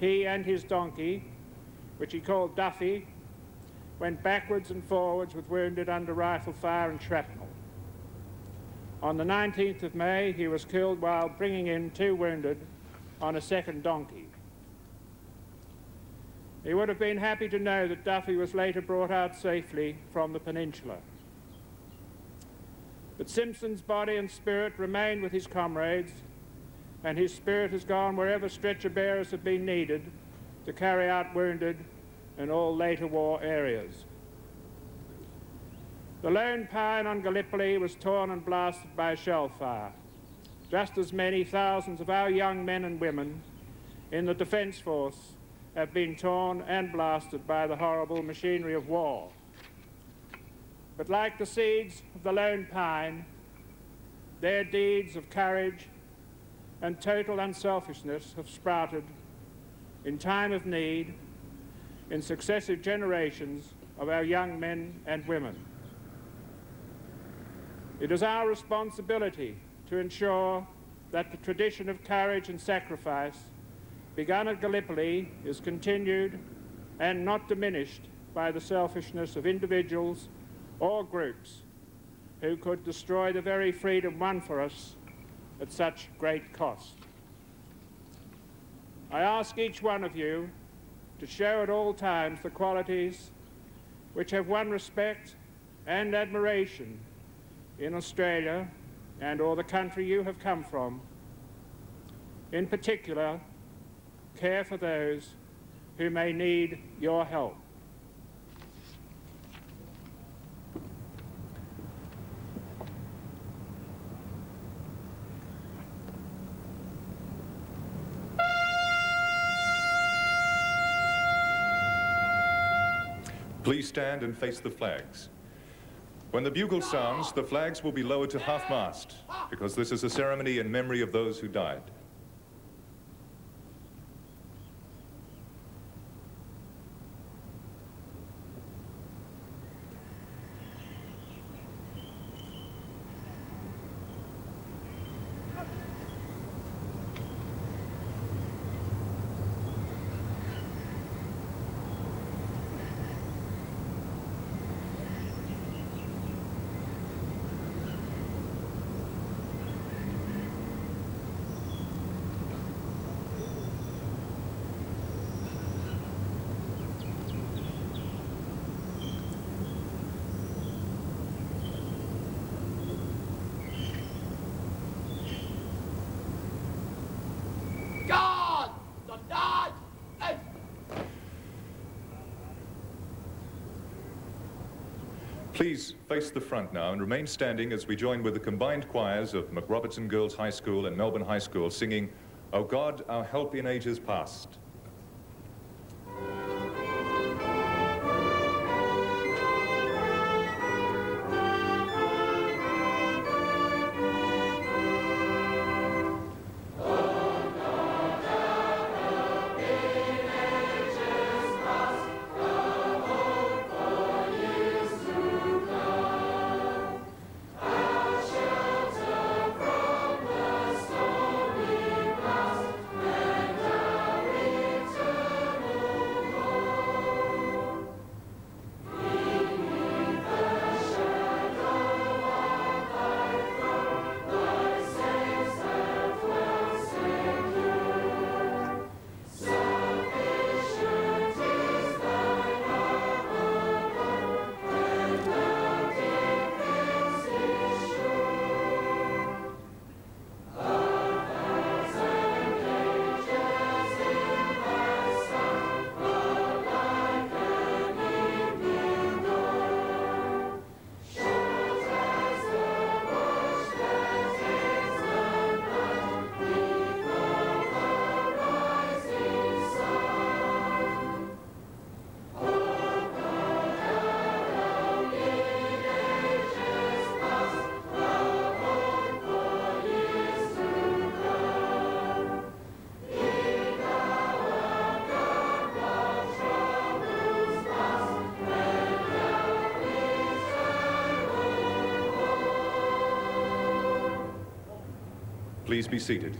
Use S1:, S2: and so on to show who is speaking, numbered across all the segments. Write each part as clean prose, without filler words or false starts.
S1: He and his donkey, which he called Duffy, went backwards and forwards with wounded under rifle fire and shrapnel. On the 19th of May, he was killed while bringing in 2 wounded on a second donkey. He would have been happy to know that Duffy was later brought out safely from the peninsula. But Simpson's body and spirit remained with his comrades, and his spirit has gone wherever stretcher bearers have been needed to carry out wounded in all later war areas. The lone pine on Gallipoli was torn and blasted by shell fire. Just as many thousands of our young men and women in the Defence Force have been torn and blasted by the horrible machinery of war. But like the seeds of the lone pine, their deeds of courage and total unselfishness have sprouted in time of need in successive generations of our young men and women. It is our responsibility to ensure that the tradition of courage and sacrifice begun at Gallipoli is continued and not diminished by the selfishness of individuals or groups who could destroy the very freedom won for us at such great cost. I ask each one of you to show at all times the qualities which have won respect and admiration in Australia and or the country you have come from. In particular, care for those who may need your help.
S2: Please stand and face the flags. When the bugle sounds, the flags will be lowered to half-mast, because this is a ceremony in memory of those who died. Please face the front now and remain standing as we join with the combined choirs of McRobertson Girls High School and Melbourne High School singing "O God, Our Help in Ages Past." Please be seated.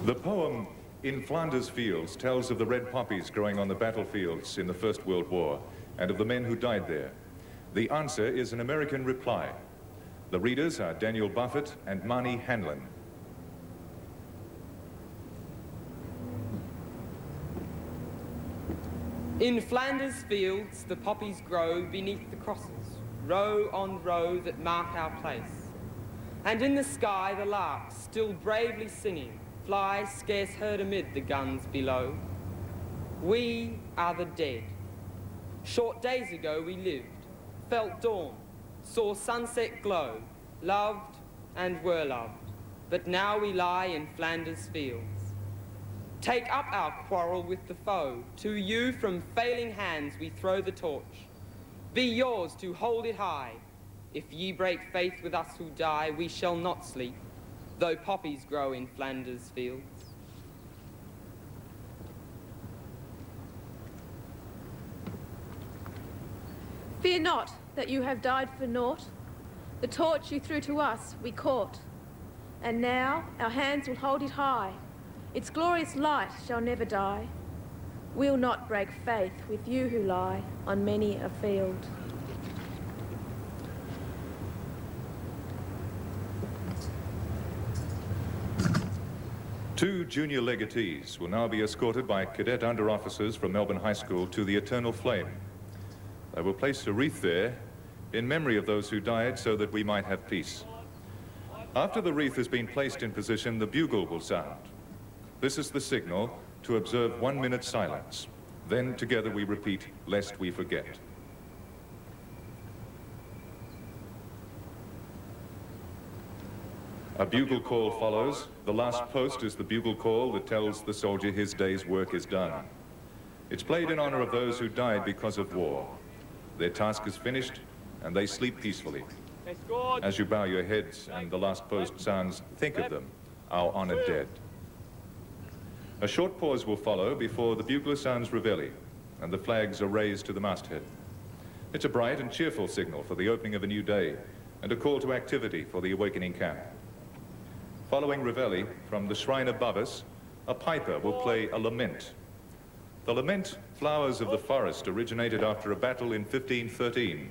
S2: The poem In Flanders Fields tells of the red poppies growing on the battlefields in the First World War and of the men who died there. The answer is an American reply. The readers are Daniel Buffett and Marnie Hanlon.
S3: In Flanders fields the poppies grow beneath the crosses, row on row that mark our place. And in the sky the larks, still bravely singing, fly scarce heard amid the guns below. We are the dead. Short days ago we lived, felt dawn, saw sunset glow, loved and were loved, but now we lie in Flanders fields. Take up our quarrel with the foe. To you from failing hands we throw the torch. Be yours to hold it high. If ye break faith with us who die, we shall not sleep, though poppies grow in Flanders fields.
S4: Fear not that you have died for naught. The torch you threw to us we caught, and now our hands will hold it high. Its glorious light shall never die. We'll not break faith with you who lie on many a field.
S2: Two junior legatees will now be escorted by cadet under-officers from Melbourne High School to the Eternal Flame. They will place a wreath there in memory of those who died so that we might have peace. After the wreath has been placed in position, the bugle will sound. This is the signal to observe 1 minute silence. Then together we repeat, lest we forget. A bugle call follows. The last post is the bugle call that tells the soldier his day's work is done. It's played in honor of those who died because of war. Their task is finished and they sleep peacefully. As you bow your heads and the last post sounds, think of them, our honored dead. A short pause will follow before the bugler sounds Reveille and the flags are raised to the masthead. It's a bright and cheerful signal for the opening of a new day and a call to activity for the awakening camp. Following Reveille, from the shrine above us, a piper will play a lament. The lament, Flowers of the Forest, originated after a battle in 1513,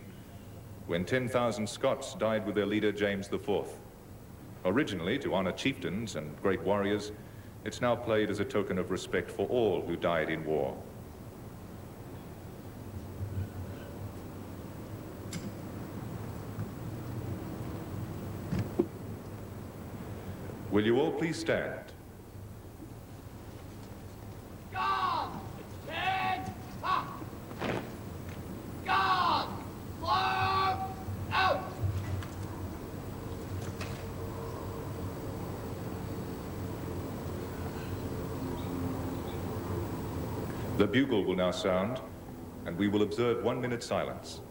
S2: when 10,000 Scots died with their leader James IV. Originally to honor chieftains and great warriors, it's now played as a token of respect for all who died in war. Will you all please stand?
S5: God! Stand up! God! Form out!
S2: The bugle will now sound, and we will observe 1 minute silence.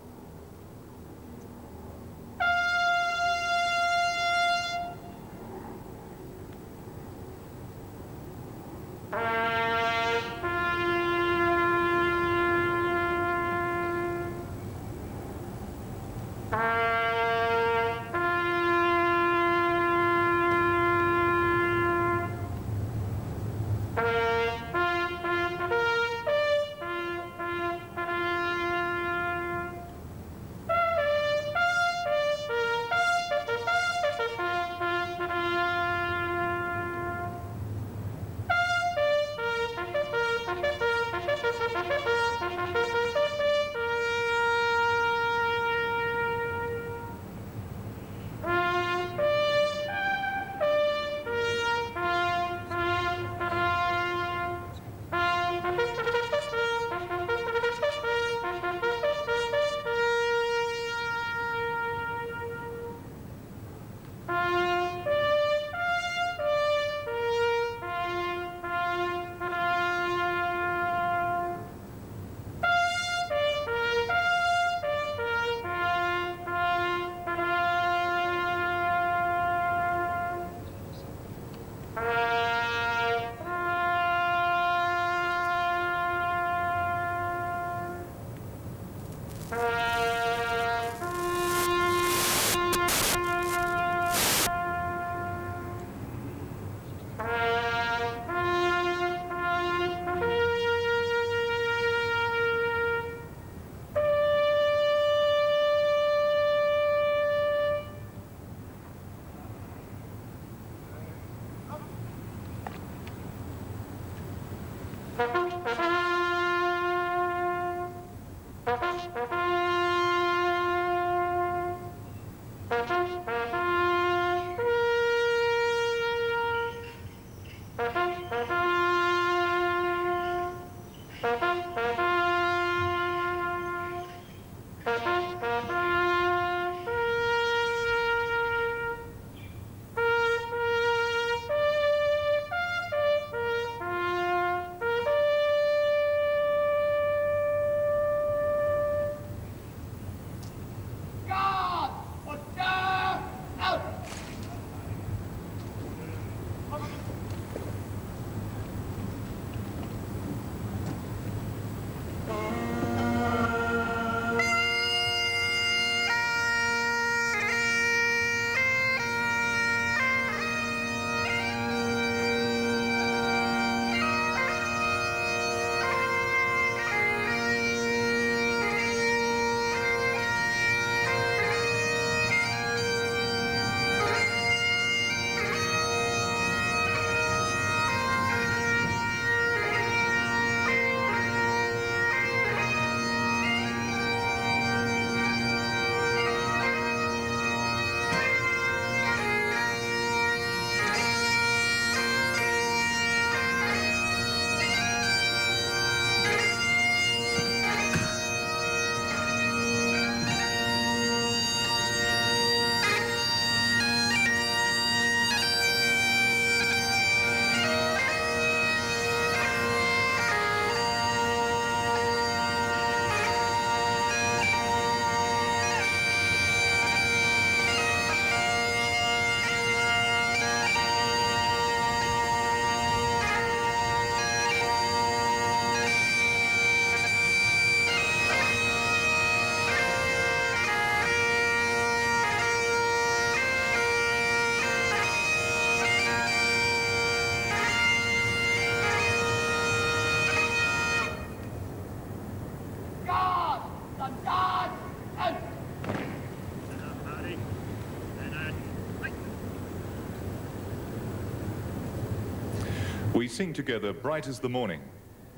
S2: We sing together Bright as the Morning,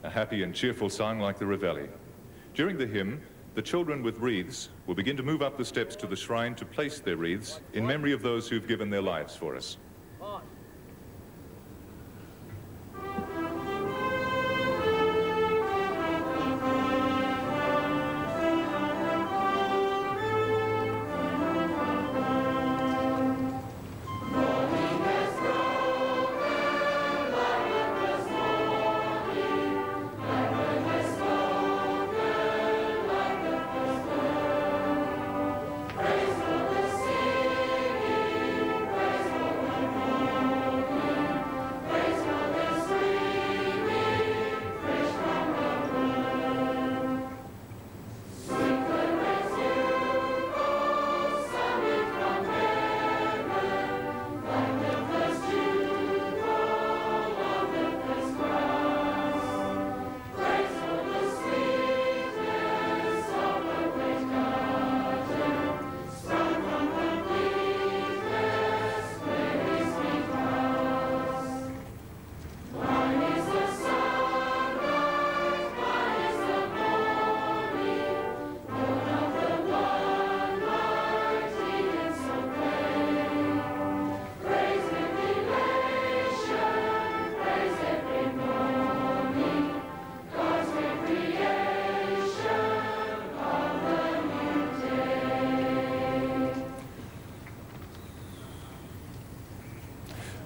S2: a happy and cheerful song like the Reveille. During the hymn, the children with wreaths will begin to move up the steps to the shrine to place their wreaths in memory of those who've given their lives for us.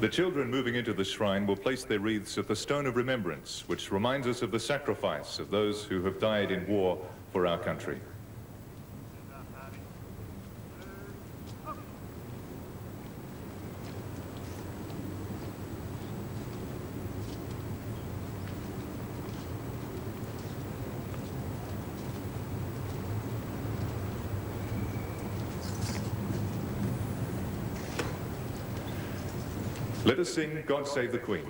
S2: The children moving into the shrine will place their wreaths at the Stone of Remembrance, which reminds us of the sacrifice of those who have died in war for our country. Let us sing God Save the Queen.